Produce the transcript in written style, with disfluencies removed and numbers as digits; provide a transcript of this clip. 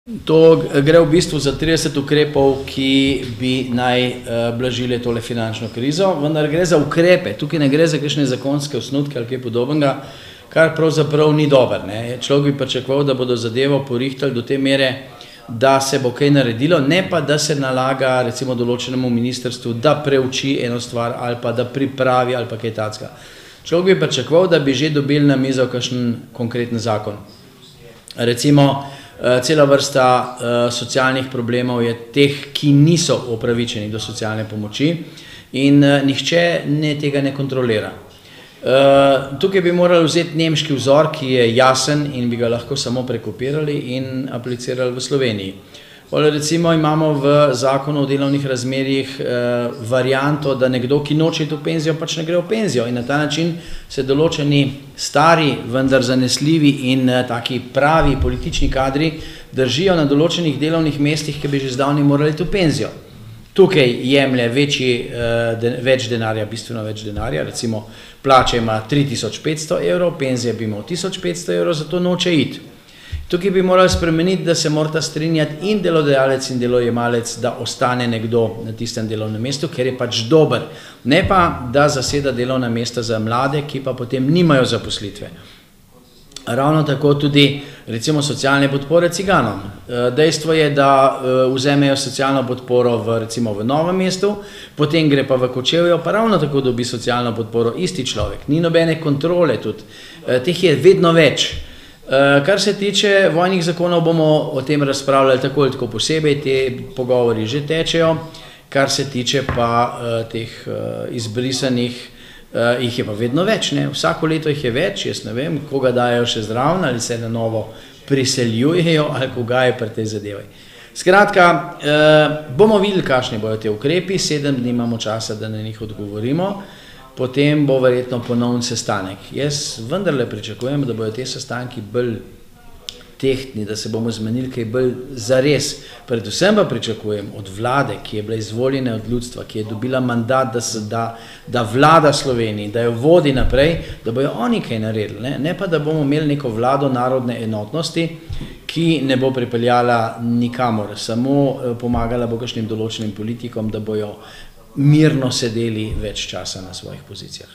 To gre v bistvu za 30 ukrepov, ki bi naj blažili tole finančno krizo, vendar gre za ukrepe, tukaj ne gre za kakšne zakonske osnutke ali kaj podobnega, kar pravzaprav ni dobro. Človek bi pričakoval, da bodo zadevo porihtali do te mere, da se bo kaj naredilo, ne pa da se nalaga recimo določenemu ministrstvu, da preuči eno stvar ali pa da pripravi ali pa kaj takega. Človek bi pričakoval, da bi že dobili na mizo kakšen konkreten zakon. Recimo, cela vrsta socialnih problemov je teh, ki niso upravičeni do socialne pomoči in nihče tega ne kontrolira. Tukaj bi morali vzeti nemški vzor, ki je jasen in bi ga lahko samo prekopirali in aplicirali v Sloveniji. Recimo imamo v zakonu o delovnih razmerjih varianto, da nekdo, ki noče iti v penzijo, pač ne gre v penzijo in na ta način se določeni stari, vendar zanesljivi in taki pravi politični kadri držijo na določenih delovnih mestih, ki bi že zdavnaj morali iti v penzijo. Tukaj jemlje več denarja, bistveno več denarja, recimo plače ima 3500 evrov, penzije bi imel 1500 evrov, zato noče iti. Tukaj bi morali spremeniti, da se morata strinjati in delodajalec in delojemalec, da ostane nekdo na tistem delovnem mestu, ker je pač dober. Ne pa, da zaseda delovna mesta za mlade, ki pa potem nimajo zaposlitve. Ravno tako tudi recimo socialne podpore ciganom. Dejstvo je, da vzamejo socialno podporo recimo v Novem mestu, potem gre pa v Kočevje, pa ravno tako dobi socialno podporo isti človek. Ni nobene kontrole tudi. Teh je vedno več. Kar se tiče vojnih zakonov, bomo o tem razpravljali tako ali tako posebej, te pogovori že tečejo. Kar se tiče pa teh izbrisanih, jih je pa vedno več. Vsako leto jih je več, jaz ne vem, koga dajo še zraven, ali se na novo priseljujejo, ali koga je pri tej zadevi. Skratka, bomo videli, kakšni bojo te ukrepi, 7 dni imamo časa, da na njih odgovorimo. Potem bo verjetno ponovni sestanek. Jaz vendarle pričakujem, da bojo te sestanki bolj tehtni, da se bomo zmenili kaj bolj zares. Predvsem pa pričakujem od vlade, ki je bila izvoljena od ljudstva, ki je dobila mandat, da vlada Sloveniji, da jo vodi naprej, da bojo oni kaj naredili. Ne pa, da bomo imeli neko vlado narodne enotnosti, ki ne bo pripeljala nikamor, samo pomagala bo kakšnim določenim politikom, da bojo mirno sedeli več časa na svojih pozicijah.